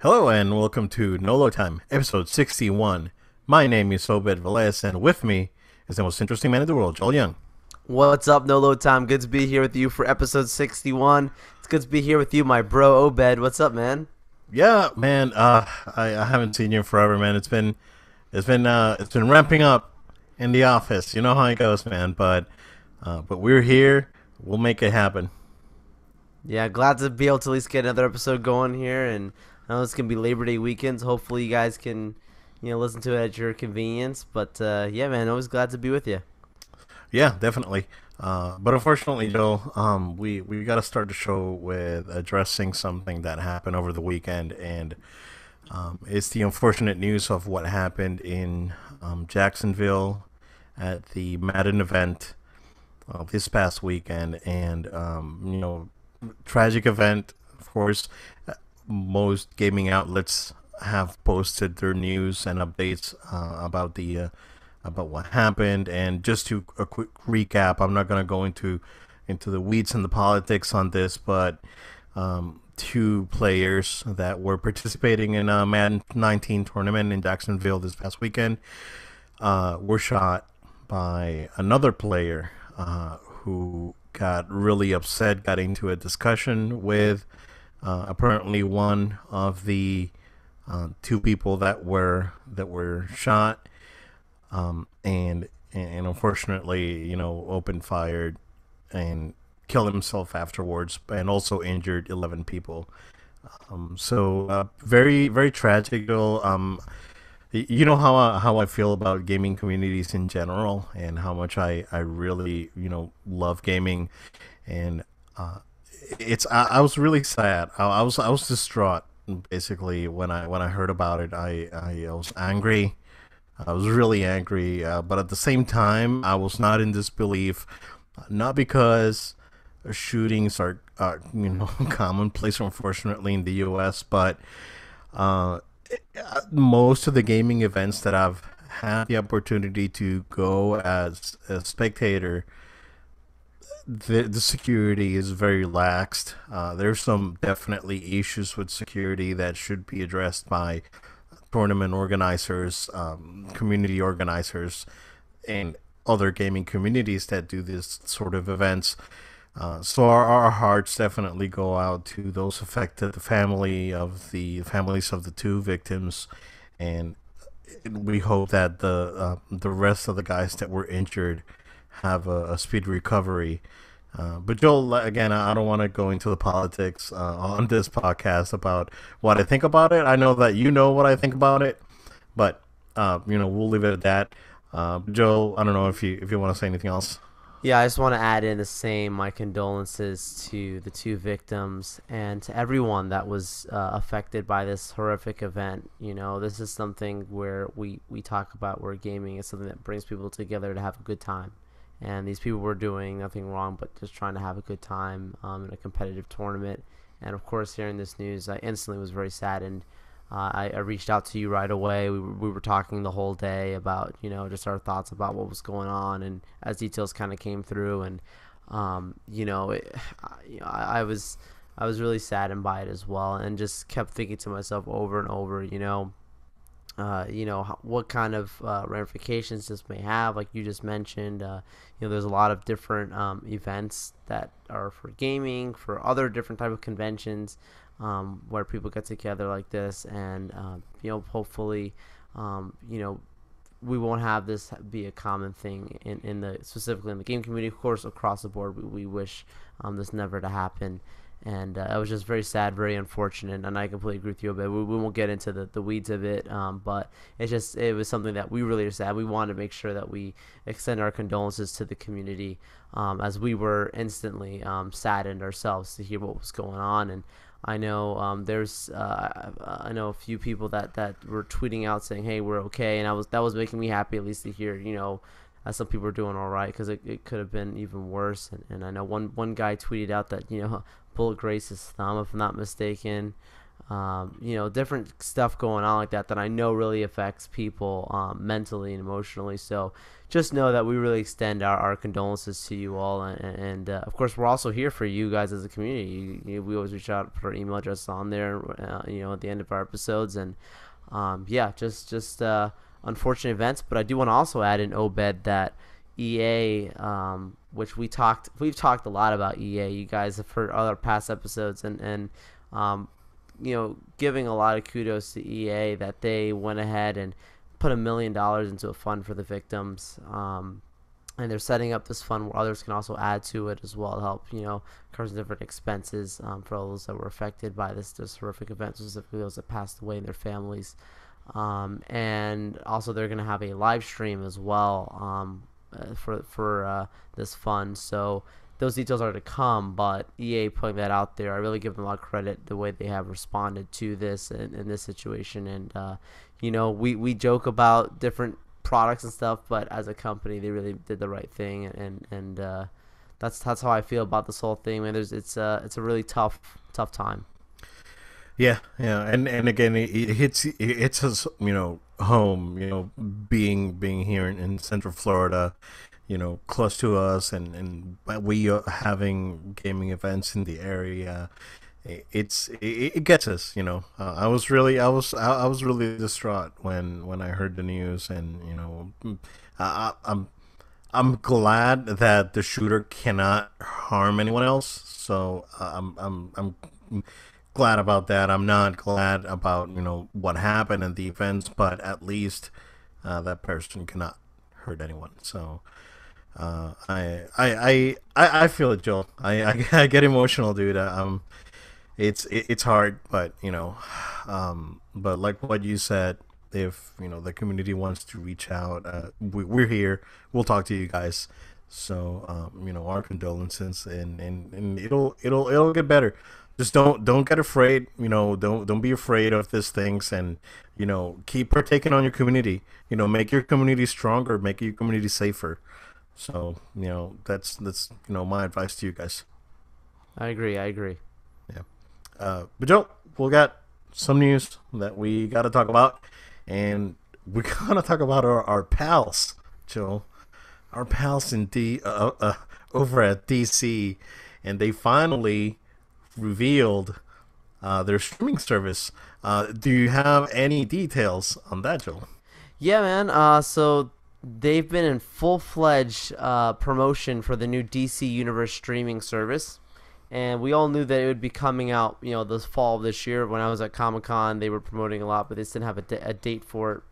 Hello and welcome to Nolo Time, episode 61. My name is Obed Velez, and with me is the most interesting man in the world, Joel Young. What's up, No Load Time? Good to be here with you for episode 61. It's good to be here with you, my bro Obed. What's up, man? Yeah, man, I haven't seen you in forever, man. It's been ramping up in the office. You know how it goes, man. But we're here. We'll make it happen. Yeah, glad to be able to at least get another episode going here. And I know it's going to be Labor Day weekend, so hopefully you guys can, listen to it at your convenience. But yeah, man, always glad to be with you. Yeah, definitely. But unfortunately, Joe, we got to start the show with addressing something that happened over the weekend, and it's the unfortunate news of what happened in Jacksonville at the Madden event this past weekend, and tragic event. Of course, most gaming outlets have posted their news and updates about what happened. And just to a quick recap, I'm not going to go into the weeds and the politics on this, but two players that were participating in a Madden 19 tournament in Jacksonville this past weekend were shot by another player who got really upset, got into a discussion with apparently one of the two people that were shot, and unfortunately, opened fire and killed himself afterwards, and also injured 11 people. So very very tragic. You know how I feel about gaming communities in general, and how much I really love gaming, and I was really sad. I was distraught basically when I heard about it. I was angry. I was really angry, but at the same time, I was not in disbelief. Not because shootings are commonplace, unfortunately, in the U.S., but uh, most of the gaming events that I've had the opportunity to go as a spectator, the security is very laxed. There's some definitely issues with security that should be addressed by tournament organizers, community organizers, and other gaming communities that do this sort of events. So our hearts definitely go out to those affected, the families of the two victims, and we hope that the rest of the guys that were injured have a speedy recovery. But Joel, again, I don't want to go into the politics on this podcast about what I think about it. I know that you know what I think about it, but we'll leave it at that. Joel, I don't know if you want to say anything else. Yeah, I just want to add in the same my condolences to the two victims and to everyone that was affected by this horrific event. This is something where we talk about where gaming is something that brings people together to have a good time. And these people were doing nothing wrong but just trying to have a good time in a competitive tournament. And of course, hearing this news, I instantly was very saddened. I reached out to you right away. We were talking the whole day about just our thoughts about what was going on, and as details kind of came through, and I was really saddened by it as well, and just kept thinking to myself over and over, what kind of ramifications this may have. Like you just mentioned, there's a lot of different events that are for gaming, for other different type of conventions, where people get together like this, and hopefully, we won't have this be a common thing in the specifically in the game community. Of course, across the board, we wish this never to happen. And it was just very sad, very unfortunate, and I completely agree with you about it. We won't get into the weeds of it, but it was something that we really are sad. We wanted to make sure that we extend our condolences to the community, as we were instantly saddened ourselves to hear what was going on. And I know I know a few people that were tweeting out saying, "Hey, we're okay," and that was making me happy at least to hear, some people are doing all right, because it could have been even worse. And I know one guy tweeted out that bullet grazed his thumb, if I'm not mistaken. different stuff going on like that I know really affects people mentally and emotionally. So just know that we really extend our condolences to you all, and of course we're also here for you guys as a community. We always reach out, put our email address on there, at the end of our episodes, and just unfortunate events. But I do want to also add in Obed that EA, which we've talked a lot about EA. You guys have heard other past episodes, and giving a lot of kudos to EA that they went ahead and put $1 million into a fund for the victims. And they're setting up this fund where others can also add to it as well to help, cover different expenses for those that were affected by this horrific event, specifically those that passed away and their families. And also they're going to have a live stream as well for this fund. So those details are to come, but EA putting that out there, I really give them a lot of credit the way they have responded to this in this situation. And we joke about different products and stuff, but as a company, they really did the right thing, and that's how I feel about this whole thing. Man, it's a really tough time. Yeah, and again, it hits us, home, being here in Central Florida, close to us, and we are having gaming events in the area. It gets us, I was really distraught when I heard the news, and I'm glad that the shooter cannot harm anyone else. So I'm glad about that. I'm not glad about what happened in the events, but at least that person cannot hurt anyone. So I feel it, Joel. I get emotional, dude. It's hard, but but like what you said, if the community wants to reach out, we're here. We'll talk to you guys. So our condolences, and it'll get better. Just don't get afraid. Don't be afraid of these things, and keep partaking on your community. Make your community stronger, make your community safer. So that's my advice to you guys. I agree. Yeah. But Joe, we got some news that we got to talk about, and we're gonna talk about our pals, Joe, our pals in over at DC, and they finally revealed their streaming service. Do you have any details on that, Joel? Yeah, man. So they've been in full-fledged promotion for the new DC Universe streaming service, and we all knew that it would be coming out, this fall of this year. When I was at Comic-Con, they were promoting a lot, but they just didn't have a date for it.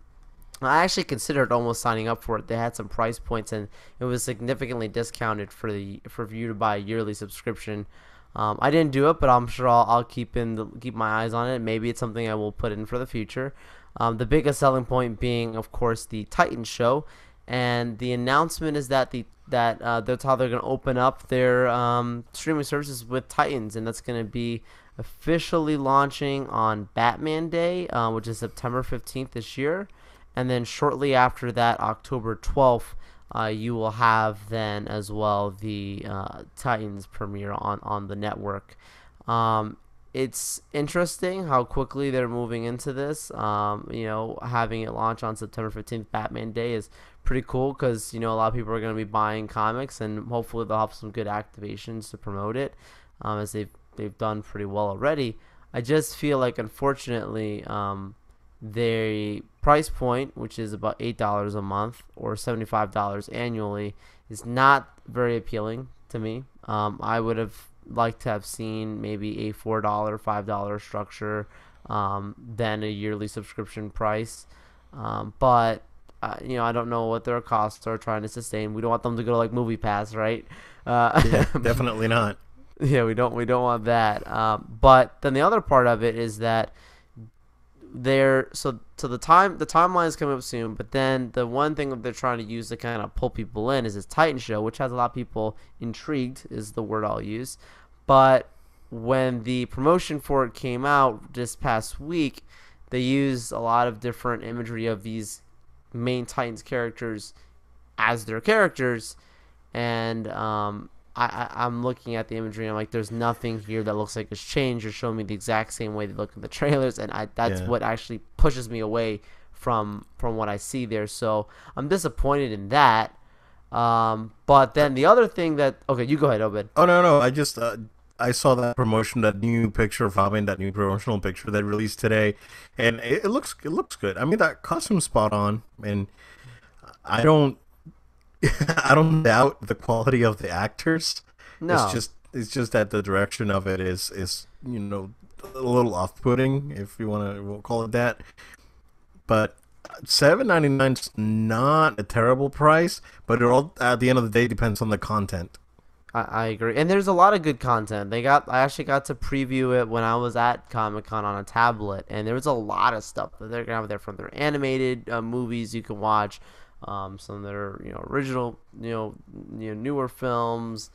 I actually considered almost signing up for it. They had some price points, and it was significantly discounted for you to buy a yearly subscription. I didn't do it, but I'm sure I'll keep my eyes on it. Maybe it's something I will put in for the future. The biggest selling point being, of course, the Titans show, and the announcement is that that's how they're going to open up their streaming services with Titans, and that's going to be officially launching on Batman Day, which is September 15th this year, and then shortly after that, October 12th. You will have then as well the Titans premiere on the network. It's interesting how quickly they're moving into this. Having it launch on September 15th, Batman Day, is pretty cool because a lot of people are going to be buying comics, and hopefully they'll have some good activations to promote it, as they've done pretty well already. I just feel like, unfortunately, their price point, which is about $8 a month or $75 annually, is not very appealing to me. I would have liked to have seen maybe a $4, $5 structure, then a yearly subscription price. But I don't know what their costs are trying to sustain. We don't want them to go to like MoviePass, right? Yeah, definitely not. Yeah, we don't want that. But then the other part of it is that the timeline is coming up soon, but then the one thing that they're trying to use to kind of pull people in is this Titan show, which has a lot of people intrigued, is the word I'll use. But when the promotion for it came out this past week, they used a lot of different imagery of these main Titans characters as their characters, and I'm looking at the imagery and I'm like, there's nothing here that looks like it's changed. You're showing me the exact same way they look in the trailers, and that's what actually pushes me away from what I see there. So I'm disappointed in that. But then the other thing that you go ahead, Obed. Oh no, I just I saw that promotion, that new picture of Robin, that new promotional picture that released today, and it looks good. I mean, that costume's spot on, and I don't I don't doubt the quality of the actors. No. It's just that the direction of it is a little off-putting, if you want to call it that. But $7.99 is not a terrible price, but it all at the end of the day depends on the content. I agree, and there's a lot of good content. I actually got to preview it when I was at Comic-Con on a tablet, and there was a lot of stuff that they're gonna have there, from their animated movies you can watch, some of their original newer films,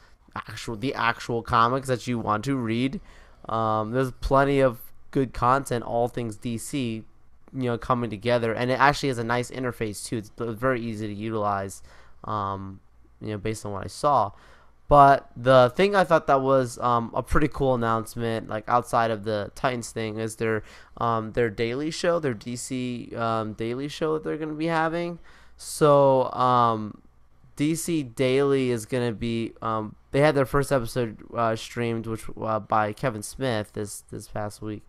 the actual comics that you want to read. There's plenty of good content, all things DC, coming together, and it actually has a nice interface too. It's very easy to utilize, based on what I saw. But the thing I thought that was a pretty cool announcement, like outside of the Titans thing, is their daily show, their DC daily show that they're going to be having. So DC Daily is going to be they had their first episode streamed, which by Kevin Smith this past week.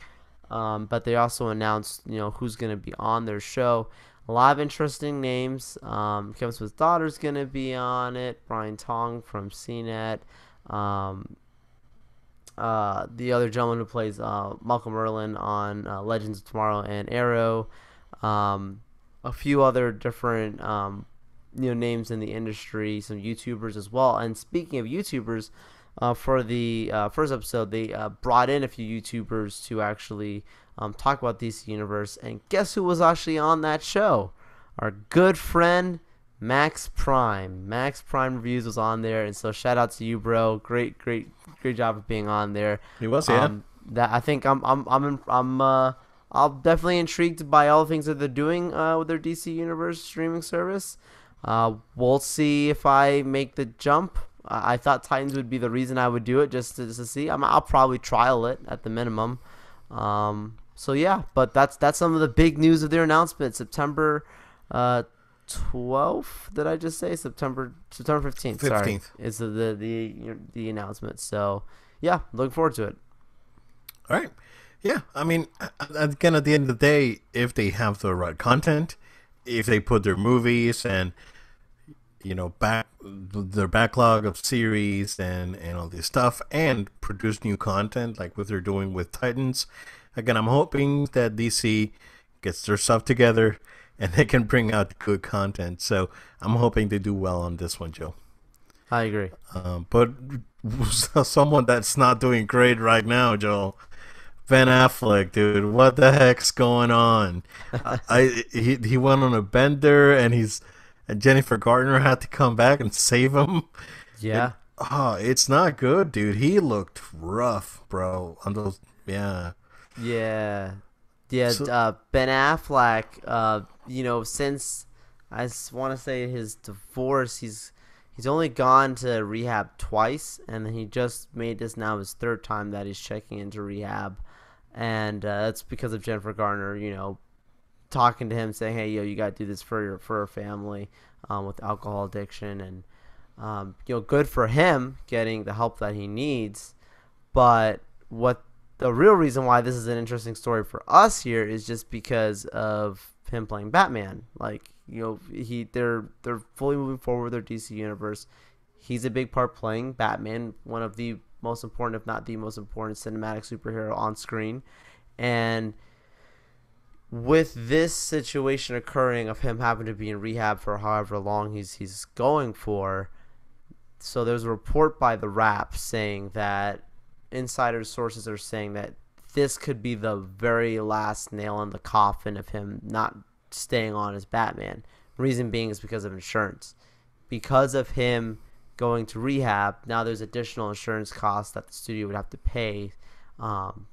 But they also announced who's going to be on their show. A lot of interesting names. Kevin Smith's daughter's going to be on it. Brian Tong from CNET. The other gentleman who plays Malcolm Merlin on Legends of Tomorrow and Arrow. A few other different names in the industry. Some YouTubers as well. And speaking of YouTubers, for the first episode, they brought in a few YouTubers to actually talk about DC Universe, and guess who was actually on that show? Our good friend Max Prime. Max Prime Reviews was on there, and so shout out to you, bro. Great job of being on there. He was, yeah. That I think I'm definitely intrigued by all the things that they're doing with their DC Universe streaming service. We'll see if I make the jump. I thought Titans would be the reason I would do it, just to see. I'll probably trial it at the minimum. So yeah, but that's some of the big news of their announcement. September 12th, did I just say September 15th? 15th. Sorry, is the announcement. So yeah, looking forward to it. All right. Yeah, I mean, again, at the end of the day, if they have the right content, if they put their movies and their backlog of series and all this stuff, and produce new content like what they're doing with Titans. Again, I'm hoping that DC gets their stuff together and they can bring out good content. So I'm hoping they do well on this one, Joe. I agree. But someone that's not doing great right now, Joel, Ben Affleck, dude, what the heck's going on? He went on a bender, and Jennifer Garner had to come back and save him. Yeah. It's not good, dude. He looked rough, bro. On those, yeah. Yeah. So, Ben Affleck, since I want to say his divorce, he's only gone to rehab twice, and then he just made this now his third time that he's checking into rehab, and that's because of Jennifer Garner, talking to him, saying, "Hey, you got to do this for a family with alcohol addiction," and good for him getting the help that he needs. But what the real reason why this is an interesting story for us here is just because of him playing Batman. Like, they're fully moving forward with their DC universe. He's a big part playing Batman, one of the most important, if not the most important, cinematic superhero on screen. And with this situation occurring of him having to be in rehab for however long he's going for, so there's a report by The Wrap saying that insider sources are saying that this could be the very last nail in the coffin of him not staying on as Batman. Reason being is because of insurance. Because of him going to rehab, now there's additional insurance costs that the studio would have to pay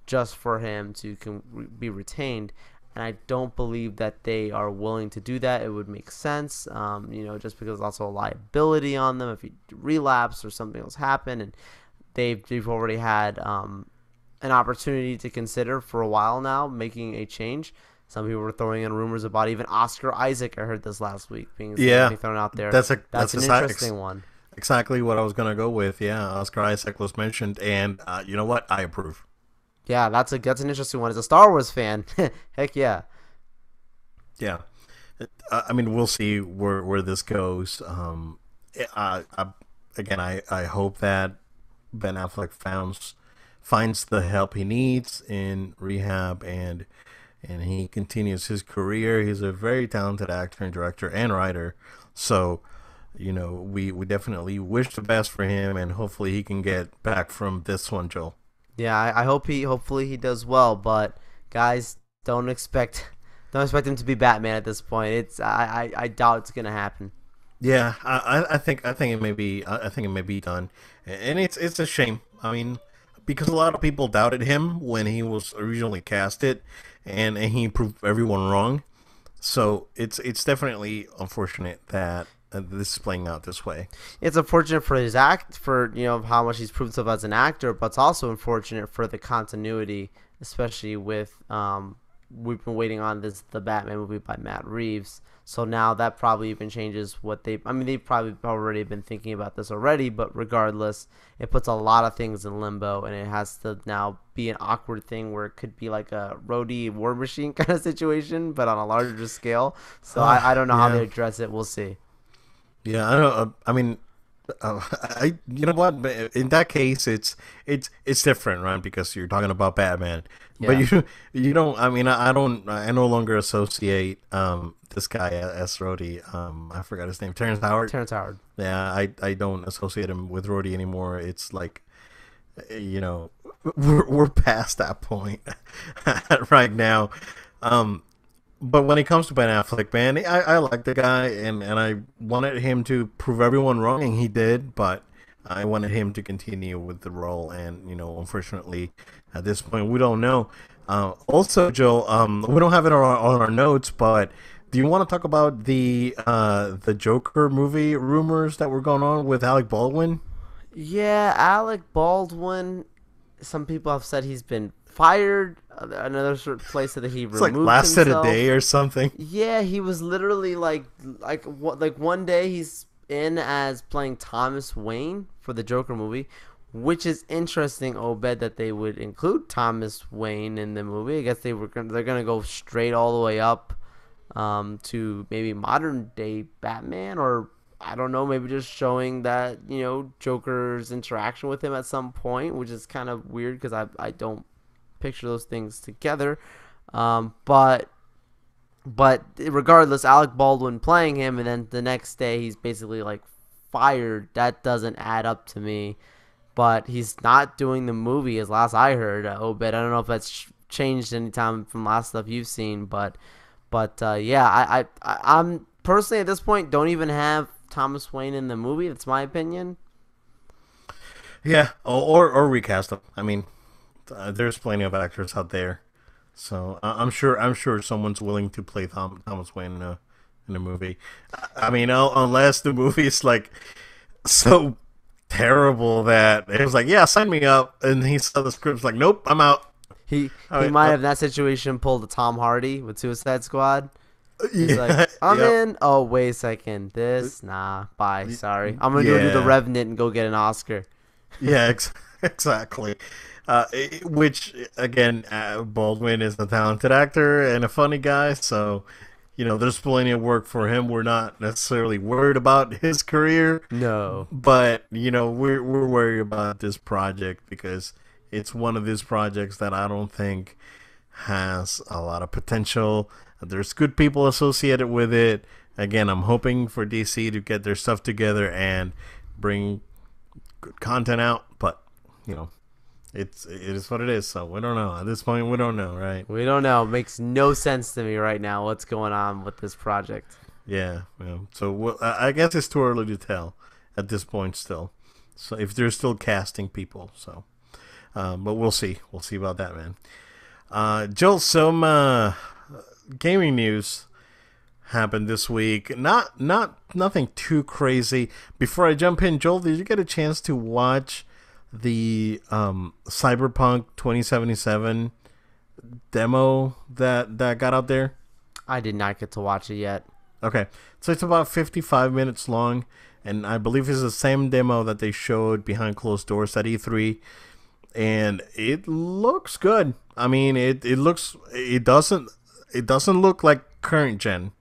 just for him to be retained. and I don't believe that they are willing to do that. It would make sense, just because there's also a liability on them if you relapse or something else happen, and they've already had an opportunity to consider for a while now making a change. Some people were throwing in rumors about even Oscar Isaac. I heard this last week being thrown out there. That's an interesting one. Exactly what I was gonna go with. Yeah, Oscar Isaac was mentioned, and you know what? I approve. Yeah, that's an interesting one. As a Star Wars fan, heck yeah. Yeah, I mean, we'll see where this goes. I hope that Ben Affleck finds the help he needs in rehab, and he continues his career. He's a very talented actor and director and writer. So, we definitely wish the best for him, and hopefully he can get back from this one, Joel. Yeah, I hope hopefully he does well, but guys, don't expect him to be Batman at this point. I doubt it's gonna happen. Yeah, I think it may be done, and it's a shame. I mean, because a lot of people doubted him when he was originally casted, and he proved everyone wrong. So it's definitely unfortunate that this is playing out this way. It's unfortunate for his for how much he's proved himself as an actor, but it's also unfortunate for the continuity, especially with we've been waiting on the Batman movie by Matt Reeves. So now that probably even changes what they've probably already been thinking about this already, but regardless, it puts a lot of things in limbo, and it has to now be an awkward thing where it could be like a Rhodey War Machine kind of situation, but on a larger scale. So I don't know how they address it. We'll see. Yeah, I don't. I mean, you know what? In that case, it's different, right? Because you're talking about Batman, but you don't. I mean, I no longer associate this guy as Rhodey. I forgot his name. Terrence Howard. Yeah, I don't associate him with Rhodey anymore. It's like, we're past that point right now. But when it comes to Ben Affleck, man, I like the guy, and I wanted him to prove everyone wrong, and he did, but I wanted him to continue with the role, and, unfortunately, at this point, we don't know. Also, Joe, we don't have it on our notes, but do you want to talk about the Joker movie rumors that were going on with Alec Baldwin? Yeah, Alec Baldwin, some people have said he's been fired. Another place that he removed lasted himself. A day or something. Yeah, he was literally like one day he's in as playing Thomas Wayne for the Joker movie, which is interesting. Obed, that they would include Thomas Wayne in the movie. I guess they're gonna go straight all the way up to maybe modern day Batman, or I don't know, maybe just showing that Joker's interaction with him at some point, which is kind of weird because I don't picture those things together, but regardless, Alec Baldwin playing him, and then the next day he's basically like fired. That doesn't add up to me. But he's not doing the movie, as last I heard. Obed, I don't know if that's changed any time from last stuff you've seen, but yeah, I'm personally at this point don't even have Thomas Wayne in the movie. That's my opinion. Yeah, or recast him. I mean, there's plenty of actors out there, so I'm sure someone's willing to play Thomas Wayne in a movie. I mean, unless the movie is like so terrible that it was like, yeah, sign me up, and he saw the script, like, nope, I'm out. He might have in that situation pulled a Tom Hardy with Suicide Squad. He's like, I'm in. Oh, wait a second. Bye. Sorry. I'm going to go do The Revenant and go get an Oscar. Yeah, exactly. Which, again, Baldwin is a talented actor and a funny guy, so, there's plenty of work for him. We're not necessarily worried about his career. No. But, we're worried about this project because it's one of these projects that I don't think has a lot of potential. There's good people associated with it. Again, I'm hoping for DC to get their stuff together and bring good content out, but it is what it is. So we don't know at this point. We don't know, right? We don't know. It makes no sense to me right now what's going on with this project. Yeah. So I guess it's too early to tell at this point still. So if they're still casting people, so but we'll see. We'll see about that, man. Joel, some gaming news happened this week. Nothing too crazy. Before I jump in, Joel, did you get a chance to watch the Cyberpunk 2077 demo that got out there? I did not get to watch it yet. Okay, so it's about 55 minutes long, and I believe it's the same demo that they showed behind closed doors at E3, and it looks good. I mean, it doesn't look like current gen.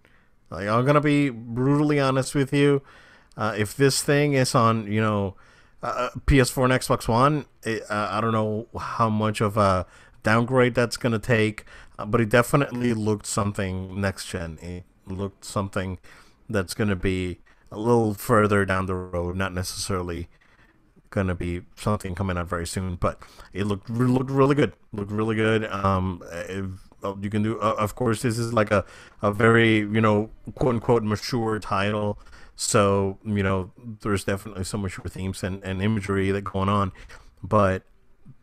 Like, I'm gonna be brutally honest with you. If this thing is on, PS4 and Xbox One, I don't know how much of a downgrade that's gonna take, but it definitely looked something next gen. It looked something that's gonna be a little further down the road, not necessarily gonna be something coming out very soon, but it looked really good. Looked really good. You can do, of course, this is like a very, quote unquote mature title, so there's definitely some mature themes and imagery that going on, but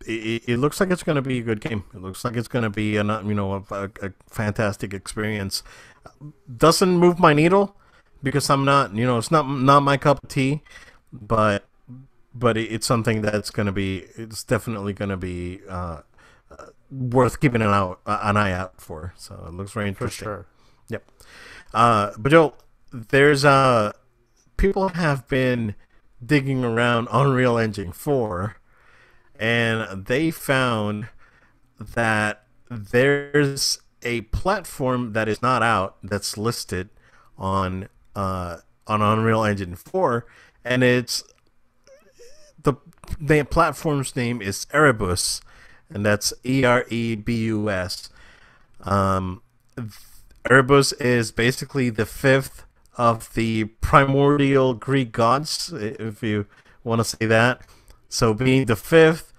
it looks like it's going to be a good game. It looks like it's going to be a fantastic experience. Doesn't move my needle because I'm not, it's not my cup of tea, but it's something that's going to be, it's definitely going to be worth keeping an eye out for. So it looks very interesting. For sure. Yep. But Joel, there's people have been digging around Unreal Engine 4, and they found that there's a platform that is not out that's listed on Unreal Engine 4, and it's the platform's name is Erebus, and that's Erebus. Erebus is basically the fifth of the primordial Greek gods, if you want to say that. So being the fifth,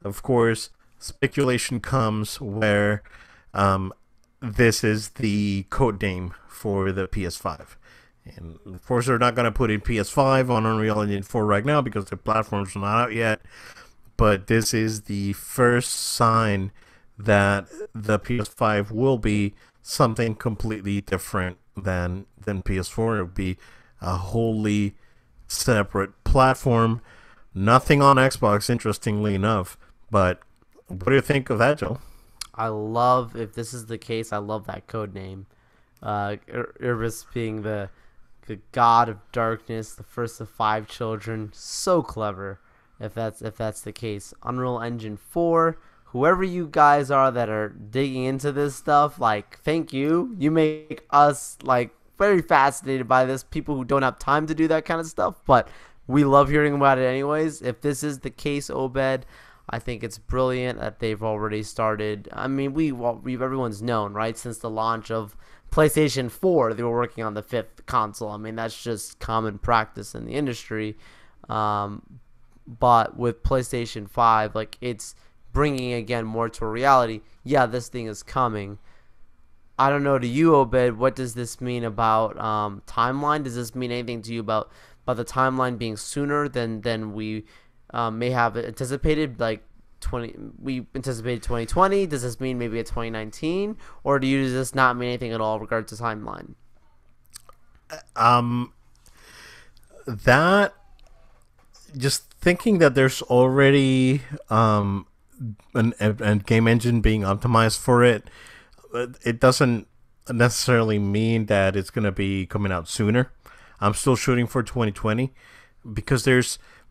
of course, speculation comes where this is the code name for the PS5. And of course, they're not going to put in PS5 on Unreal Engine 4 right now because the platform's not out yet. But this is the first sign that the PS5 will be something completely different than PS4. It will be a wholly separate platform. Nothing on Xbox, interestingly enough. But what do you think of that, Joe? If this is the case, I love that code name. Erebus being the god of darkness, the first of 5 children. So clever. If that's the case. Unreal Engine 4, whoever you guys are that are digging into this stuff, like, thank you. You make us, like, very fascinated by this. People who don't have time to do that kind of stuff, but we love hearing about it anyways. If this is the case, Obed, I think it's brilliant that they've already started. I mean, everyone's known, right? Since the launch of PlayStation 4, they were working on the 5th console. I mean, that's just common practice in the industry. But with PlayStation 5, like, it's bringing, again, more to reality. Yeah, this thing is coming. I don't know, to you, Obed, what does this mean about timeline? Does this mean anything to you about the timeline being sooner than we may have anticipated? Like, we anticipated 2020. Does this mean maybe a 2019? Or does this not mean anything at all in regard to timeline? That... Just thinking that there's already a game engine being optimized for it, it doesn't necessarily mean that it's going to be coming out sooner. I'm still shooting for 2020 because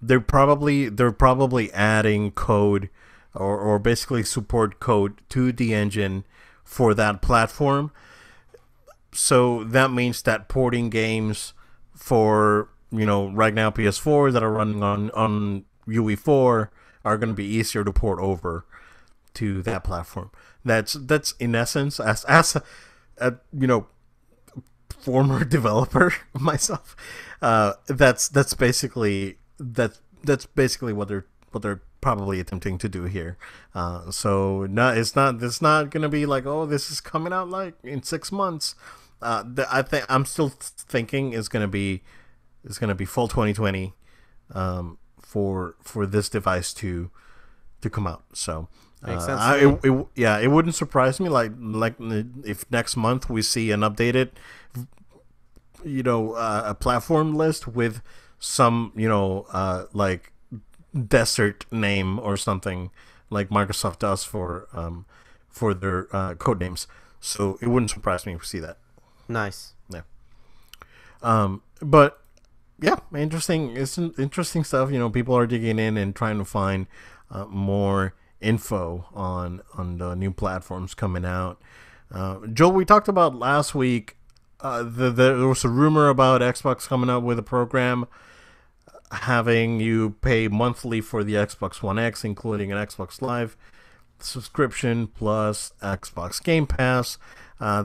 they're probably adding code or basically support code to the engine for that platform. So that means that porting games for right now PS4 that are running on UE4 are going to be easier to port over to that platform. That's in essence, as a former developer myself, that's basically what they're probably attempting to do here. So it's not going to be like, oh, this is coming out like in 6 months. I'm still thinking it's going to be full 2020 for this device to come out. So Makes sense to me. It wouldn't surprise me like if next month we see an updated, a platform list with some, like desert name or something like Microsoft does for their code names. So it wouldn't surprise me if we see that. Nice. Yeah. But yeah, interesting. It's interesting stuff. People are digging in and trying to find more info on the new platforms coming out. Joel, we talked about last week. There was a rumor about Xbox coming out with a program having you pay monthly for the Xbox One X, including an Xbox Live subscription plus Xbox Game Pass.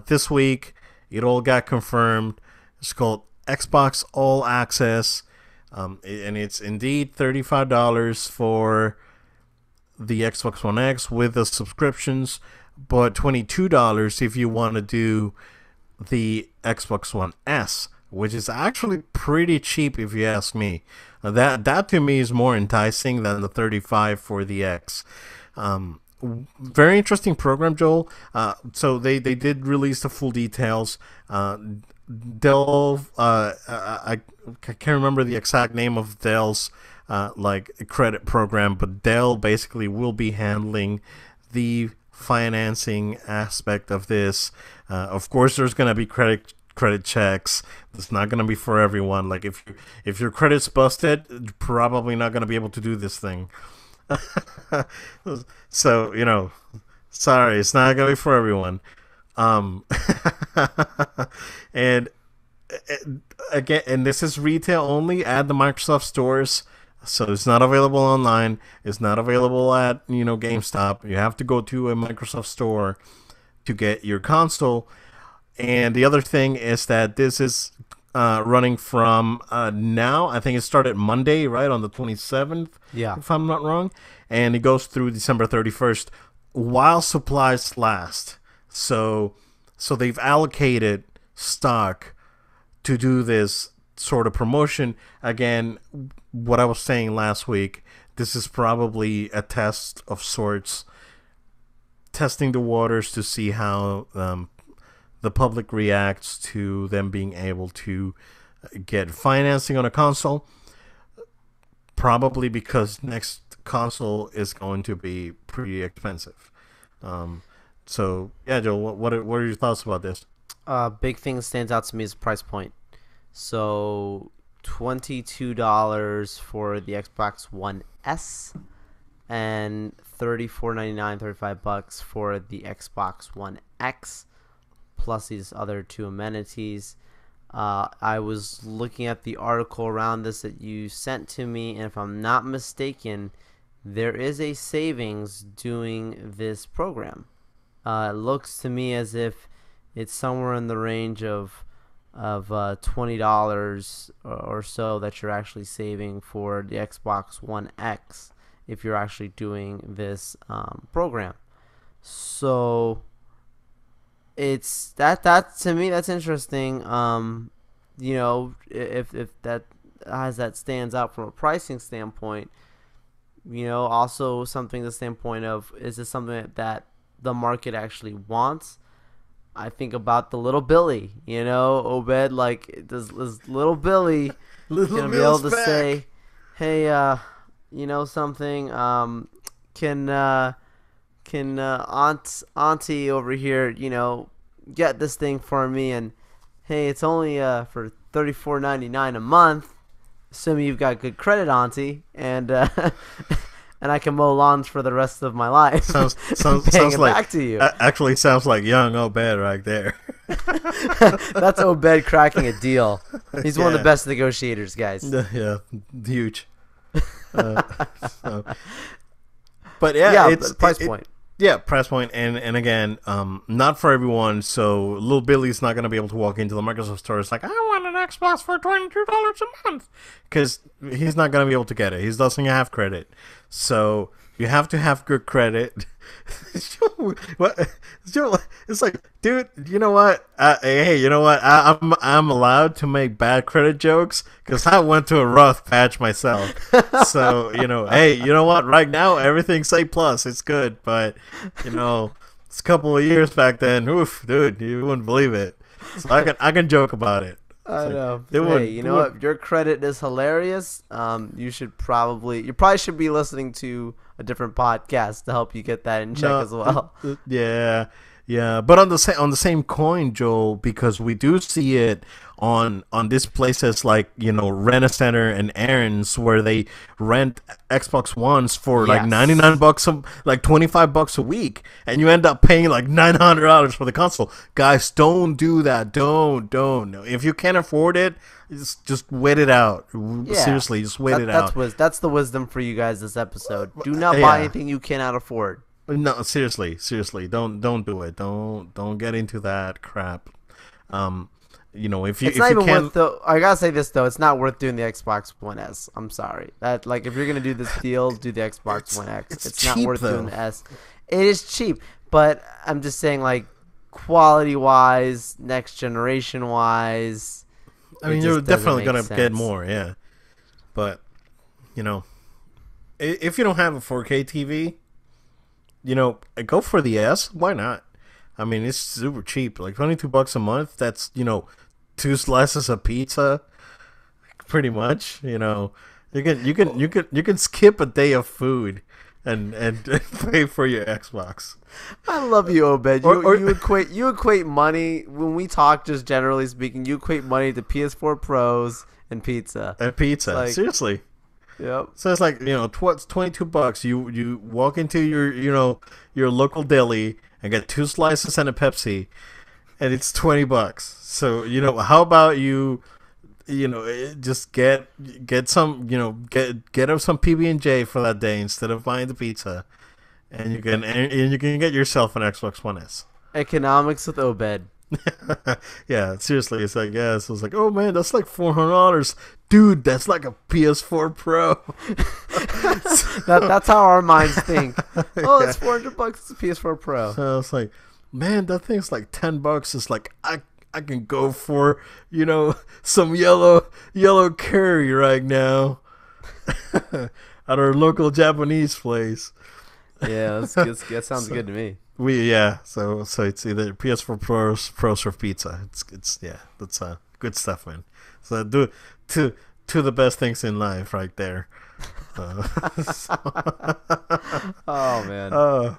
This week, it all got confirmed. It's called Xbox All Access, and it's indeed $35 for the Xbox One X with the subscriptions, but $22 if you want to do the Xbox One S, which is actually pretty cheap if you ask me. That to me is more enticing than the $35 for the X. Very interesting program, Joel. So they did release the full details. Dell, I can't remember the exact name of Dell's credit program, but Dell basically will be handling the financing aspect of this. Of course, there's going to be credit checks. It's not going to be for everyone. Like if your credit's busted, you're probably not going to be able to do this thing. So sorry, it's not going to be for everyone. And again, and this is retail only at the Microsoft stores. So it's not available online. It's not available at GameStop. You have to go to a Microsoft store to get your console. And the other thing is that this is running from now. I think it started Monday, right, on the 27th. Yeah, if I'm not wrong. And it goes through December 31st while supplies last. So they've allocated stock to do this sort of promotion. Again, what I was saying last week, this is probably a test of sorts, testing the waters to see how the public reacts to them being able to get financing on a console. Probably because next console is going to be pretty expensive. So yeah, Joe, what are your thoughts about this? Big thing that stands out to me is price point. So $22 for the Xbox One S and $34.99, $35 for the Xbox One X, plus these other two amenities. I was looking at the article around this that you sent to me, and if I'm not mistaken, there is a savings doing this program. It looks to me as if it's somewhere in the range of $20 or so that you're actually saving for the Xbox One X if you're actually doing this program. So it's that to me that's interesting. If that as that stands out from a pricing standpoint, also something the standpoint of, is this something that the market actually wants? I think about the little Billy, Obed, like this little Billy gonna be able to say, hey, something, can auntie over here, get this thing for me, and hey, it's only for $34.99 a month, assuming you've got good credit, auntie, and and I can mow lawns for the rest of my life. Sounds paying it like, back to you. Actually sounds like young Obed right there. That's Obed cracking a deal. He's one of the best negotiators, guys. Yeah, huge. But yeah, it's price point. Yeah, price point, and again, not for everyone. So little Billy's not going to be able to walk into the Microsoft store. It's like, I want an Xbox for $22 a month, because he's not going to be able to get it. He doesn't have credit. So You have to have good credit. What? It's like, dude, you know what? Hey, you know what? I'm allowed to make bad credit jokes because I went to a rough patch myself. So hey, you know what? Right now everything's A plus. It's good, but it's a couple of years back then. Oof, dude, you wouldn't believe it. So I can joke about it. I know. Hey, you know what? Your credit is hilarious. You probably should be listening to a different podcast to help you get that in check as well. Yeah. But on the same coin, Joel, because we do see it on these places like Rent-A-Center and Aaron's, where they rent Xbox Ones for like $99, like $25 a week, and you end up paying like $900 for the console. Guys, don't do that. Don't. If you can't afford it, just wait it out. Yeah. Seriously, just wait it out. That's the wisdom for you guys this episode. Do not buy anything you cannot afford. No, seriously, don't do it. Don't get into that crap. If not even can, worth I gotta say this though, it's not worth doing the Xbox One S. I'm sorry. That if you're gonna do this deal, do the Xbox One X. It's not worth doing the S. It is cheap, but I'm just saying quality wise, next generation wise. I mean, you're definitely gonna get more, yeah. But if you don't have a 4K TV, go for the S. Why not? I mean, it's super cheap, like $22 a month. That's 2 slices of pizza, pretty much. You can skip a day of food and pay for your Xbox. I love you, Obed. You equate money when we talk. Just generally speaking, you equate money to PS4 Pros and pizza. Seriously. Yep. So it's like $22. You walk into your local deli and get 2 slices and a Pepsi, and it's $20. So how about you just get some get up some PB&J for that day instead of buying the pizza, and you can get yourself an Xbox One S. Economics with Obed. Yeah, seriously, it's like so it's like, oh man, that's like $400, dude. That's like a PS4 Pro. That's how our minds think. Oh, it's $400. It's a PS4 Pro. So it's like, man, that thing's like $10. It's like I can go for some yellow curry right now at our local Japanese place. Yeah, that sounds good to me. So it's either PS4 Pros or pizza. It's that's good stuff, man. So do two the best things in life right there. Oh man.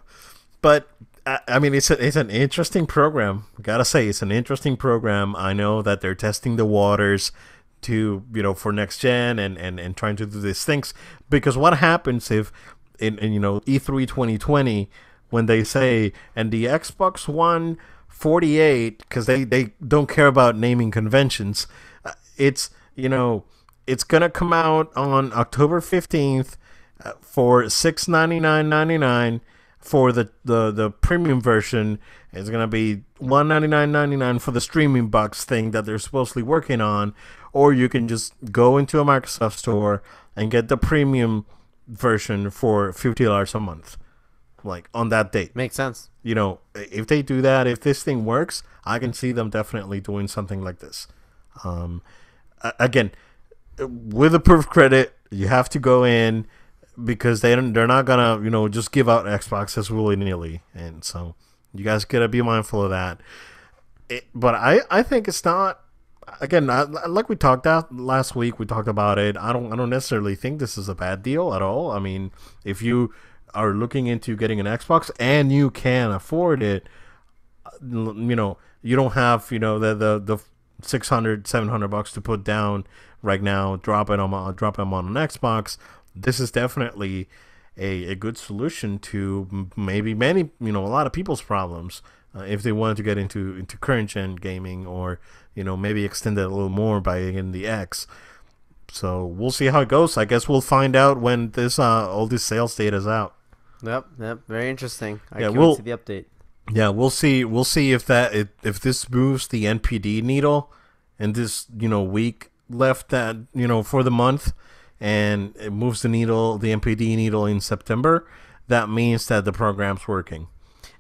But I mean, it's an interesting program. Gotta say, it's an interesting program. I know that they're testing the waters to for next gen and trying to do these things, because what happens if in E3 2020, when they say, and the Xbox One 48, because they don't care about naming conventions, it's gonna come out on October 15th for $699.99. For the premium version, it's gonna be $199.99 for the streaming box thing that they're supposedly working on, or you can just go into a Microsoft store and get the premium version for $50 a month, like on that date. Makes sense. If they do that, if this thing works, I can see them definitely doing something like this. Again, with approved credit, you have to go in, because they're not gonna just give out Xboxes willy-nilly, and so you guys gotta be mindful of that. But I think it's not. Again, like we talked about last week, we talked about it. I don't necessarily think this is a bad deal at all. I mean, if you are looking into getting an Xbox and you can afford it, you don't have the $600-$700 to put down right now. Drop them on an Xbox. This is definitely a good solution to maybe a lot of people's problems, if they wanted to get into current gen gaming, or maybe extend it a little more by getting the X. So we'll see how it goes. I guess we'll find out when this all this sales data is out. Yep, very interesting. I can't wait to see the update. Yeah, we'll see if this moves the NPD needle in this week left for the month, and it moves the NPD needle in September. that means that the program's working.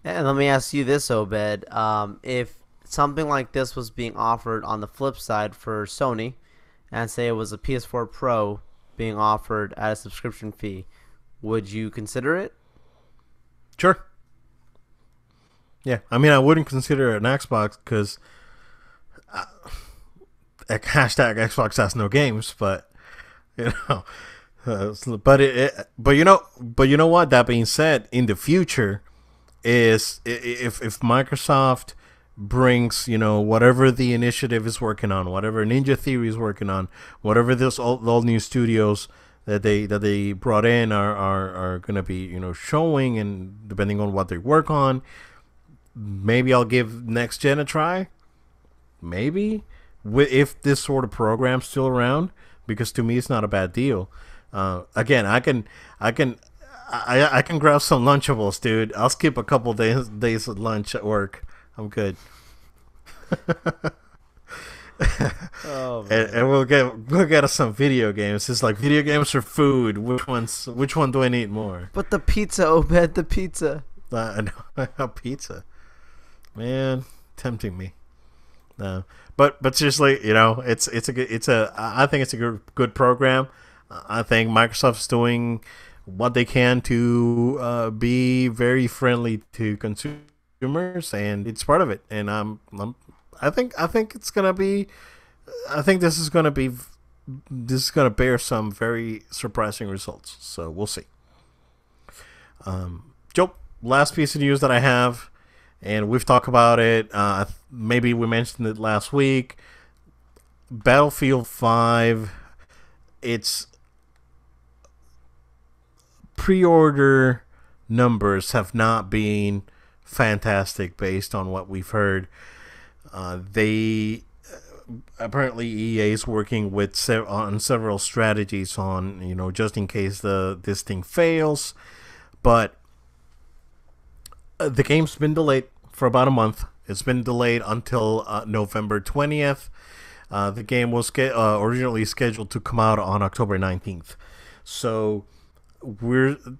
And let me ask you this, Obed. If something like this was being offered on the flip side for Sony, and say it was a PS4 Pro being offered at a subscription fee, would you consider it? Sure. Yeah, I mean, I wouldn't consider it an Xbox because hashtag Xbox has no games, but you know, but you know what? That being said, in the future, is if Microsoft brings whatever the initiative is working on, whatever Ninja Theory is working on, whatever this all new studios that they brought in are going to be showing, and depending on what they work on, maybe I'll give next gen a try. Maybe if this sort of program's still around, because to me it's not a bad deal. Again, I can grab some Lunchables, dude. I'll skip a couple days of lunch at work. I'm good. Oh, and we'll get us some video games. It's like video games or food. Which one do I need more? But the pizza, Obed, the pizza. Pizza, man, tempting me. No, but seriously, I think it's a good program. I think Microsoft's doing what they can to be very friendly to consumers, and it's part of it. And I think it's gonna be. I think this is gonna bear some very surprising results. So we'll see. Joe, last piece of news that I have, and we've talked about it. Maybe we mentioned it last week. Battlefield 5. Its pre-order numbers have not been fantastic based on what we've heard. They apparently EA is working with on several strategies on just in case this thing fails, but the game's been delayed for about a month. It's been delayed until November 20th. The game was originally scheduled to come out on October 19th. So the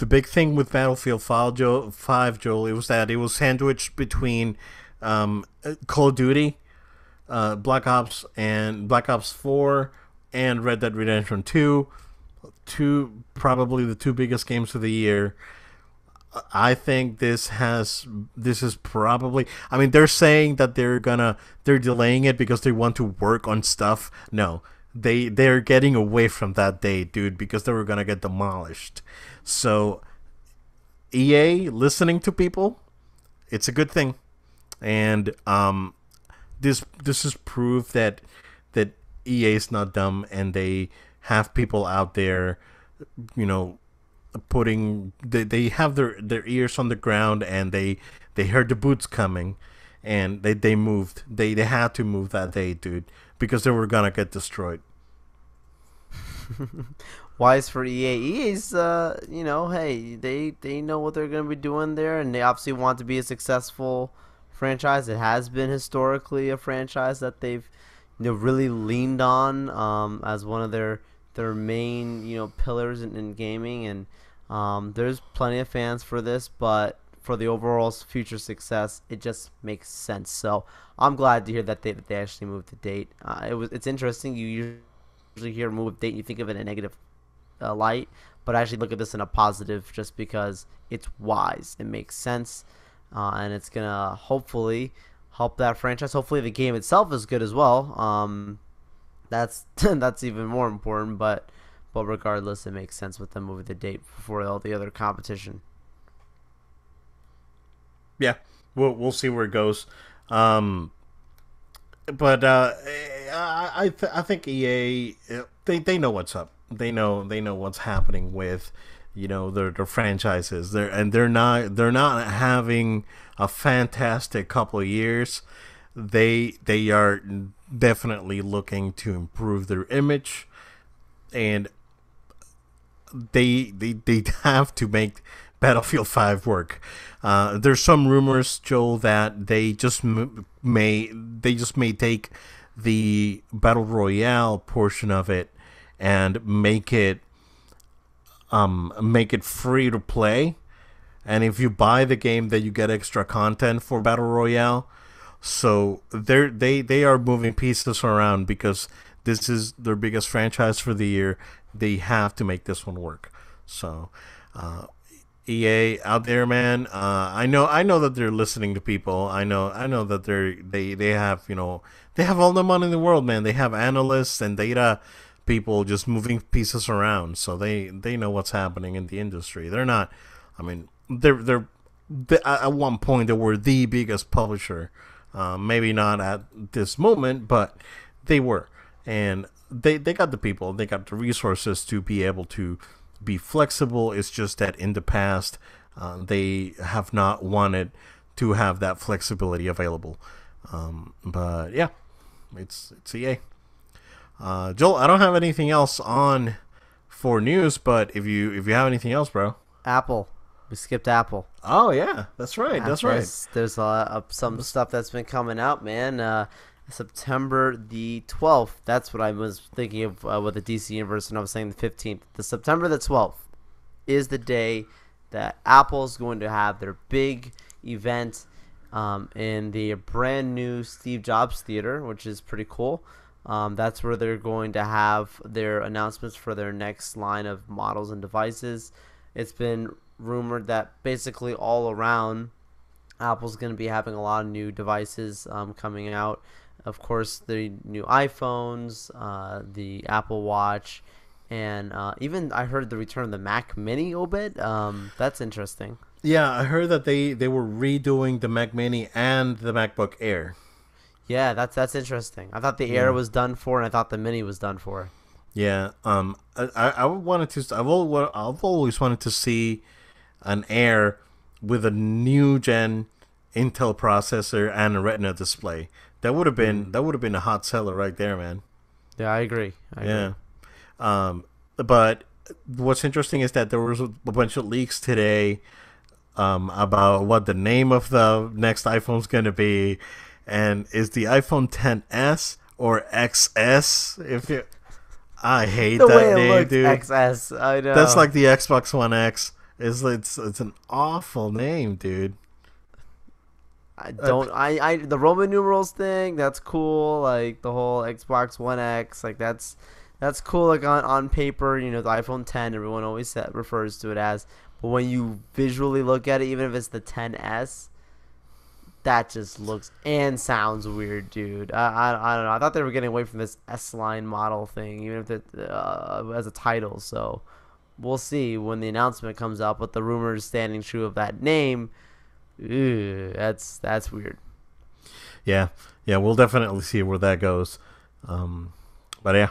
big thing with Battlefield 5, Joel, it was that it was sandwiched between Call of Duty, Black Ops 4, and Red Dead Redemption 2. Probably the two biggest games of the year. I think this is probably. I mean, they're saying that they're delaying it because they want to work on stuff. No, they're getting away from that day, dude, because they were gonna get demolished. So EA listening to people, it's a good thing, and this is proof that EA is not dumb, and they have people out there, they have their ears on the ground, and they heard the boots coming, and they moved. They had to move that day, dude, because they were gonna get destroyed. Wise for EA. EA's hey, they know what they're gonna be doing there, and they obviously want to be a successful franchise. It has been historically a franchise that they've really leaned on as one of their main pillars in gaming, and there's plenty of fans for this, but for the overall future success, it just makes sense. So I'm glad to hear that they actually moved the date. It's interesting. You usually hear move date and you think of it in a negative light, but I actually look at this in a positive, just because it's wise. It makes sense, and it's gonna hopefully help that franchise. Hopefully the game itself is good as well. That's that's even more important, but regardless, it makes sense with them moving the date before all the other competition. Yeah, we'll see where it goes. But I think EA, they know what's up. They know what's happening with their franchises. They're not having a fantastic couple of years. They are definitely looking to improve their image, and they have to make Battlefield 5 work. There's some rumors, Joel, that they just may take the Battle Royale portion of it and make it make it free to play, and if you buy the game, then you get extra content for Battle Royale. So they are moving pieces around because this is their biggest franchise for the year. They have to make this one work. So, EA out there, man. I know that they're listening to people. I know that they have they have all the money in the world, man. They have analysts and data people just moving pieces around, so they know what's happening in the industry. They're not. I mean, they're at one point they were the biggest publisher. Maybe not at this moment, but they were, and they got the people, they got the resources to be able to be flexible. It's just that in the past, they have not wanted to have that flexibility available. But yeah, it's EA. Joel, I don't have anything else on for news, but if you have anything else, bro. Apple. We skipped Apple. Oh yeah, that's right. That's right. There's a lot of some stuff that's been coming out, man. September the 12th. That's what I was thinking of with the DC Universe, and I was saying the 15th. The September the 12th is the day that Apple's going to have their big event in the brand new Steve Jobs Theater, which is pretty cool. That's where they're going to have their announcements for their next line of models and devices. It's been rumored that basically all around Apple's going to be having a lot of new devices coming out. Of course, the new iPhones, the Apple Watch, and even I heard the return of the Mac Mini, Obed. That's interesting. Yeah, I heard that they were redoing the Mac Mini and the MacBook Air. Yeah, that's interesting. I thought the Air was done for, and I thought the Mini was done for. Yeah, I wanted to. I've always wanted to see an Air with a new gen Intel processor and a Retina display. That would have been a hot seller right there, man. Yeah, I agree. Yeah. But what's interesting is that there was a bunch of leaks today about what the name of the next iPhone is going to be, and is the iPhone XS or XS? I hate the that way it name, looks, dude. XS. I know. That's like the Xbox One X. It's an awful name, dude. The Roman numerals thing, that's cool. Like the whole Xbox One X, like that's cool. Like on paper, the iPhone 10, everyone always refers to it as. But when you visually look at it, even if it's the XS, that just looks and sounds weird, dude. I don't know. I thought they were getting away from this S-line model thing, even if it as a title. So we'll see when the announcement comes out. But the rumors standing true of that name. Ew, that's weird. Yeah, we'll definitely see where that goes. But yeah,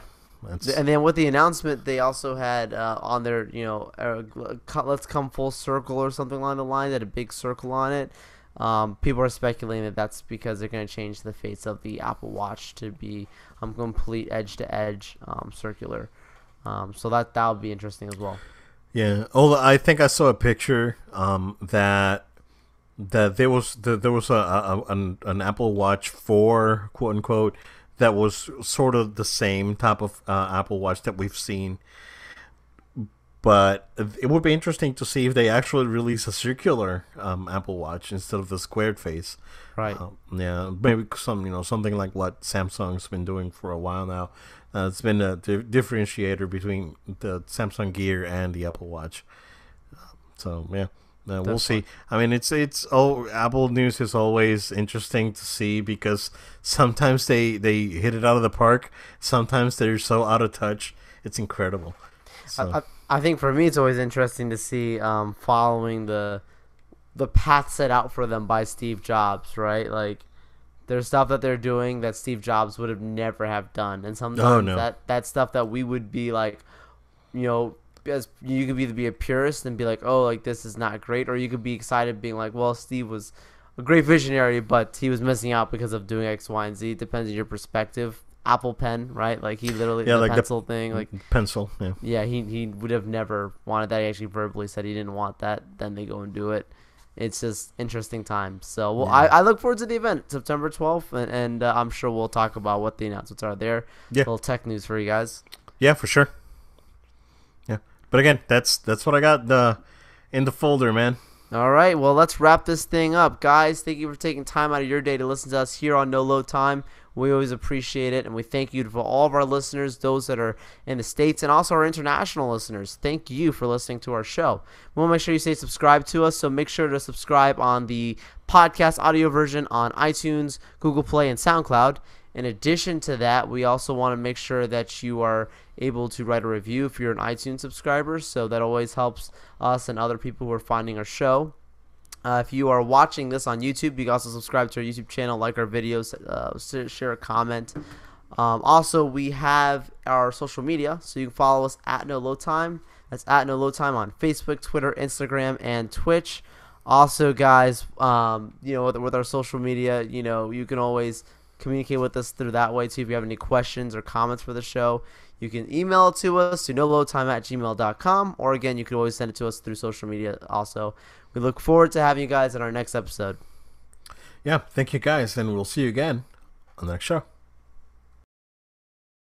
and then with the announcement, they also had on their, let's come full circle or something along the line. They had a big circle on it. People are speculating that that's because they're going to change the face of the Apple Watch to be complete edge to edge circular. So that would be interesting as well. Yeah. Although I think I saw a picture that there was an Apple Watch 4, quote unquote, that was sort of the same type of Apple Watch that we've seen. But it would be interesting to see if they actually release a circular Apple Watch instead of the squared face. Right. Yeah, maybe something like what Samsung's been doing for a while now. It's been a differentiator between the Samsung Gear and the Apple Watch. So yeah. We'll see. I mean, Apple news is always interesting to see because sometimes they hit it out of the park. Sometimes they're so out of touch. It's incredible. So. I think for me, it's always interesting to see following the path set out for them by Steve Jobs, right? Like, there's stuff that they're doing that Steve Jobs would have never have done, and sometimes that stuff that we would be like, as you could either be a purist and be like, oh, like this is not great, or you could be excited being like, well, Steve was a great visionary, but he was missing out because of doing X, Y, and Z. It depends on your perspective. Apple Pen, right? Like he literally the like pencil thing, like pencil. Yeah, he would have never wanted that. He actually verbally said he didn't want that. Then they go and do it. It's just interesting times. So I look forward to the event, September 12th, and I'm sure we'll talk about what the announcements are there. Yeah, little tech news for you guys. Yeah, for sure. Yeah. But again, that's what I got in the folder, man. All right, well, let's wrap this thing up. Guys, thank you for taking time out of your day to listen to us here on No Load Time. We always appreciate it, and we thank you for all of our listeners, those that are in the States, and also our international listeners. Thank you for listening to our show. We want to make sure you stay subscribed to us, so make sure to subscribe on the podcast audio version on iTunes, Google Play, and SoundCloud. In addition to that, we also want to make sure that you are able to write a review if you're an iTunes subscriber, so that always helps us and other people who are finding our show. If you are watching this on YouTube, you can also subscribe to our YouTube channel, like our videos, share a comment. Also, we have our social media, so you can follow us at No Load Time. That's at No Load Time on Facebook, Twitter, Instagram, and Twitch. Also, guys, with our social media, you can always communicate with us through that way too. If you have any questions or comments for the show, you can email it to us to noloadtime@gmail.com, or again, you can always send it to us through social media also. We look forward to having you guys in our next episode. Yeah, thank you guys, and we'll see you again on the next show.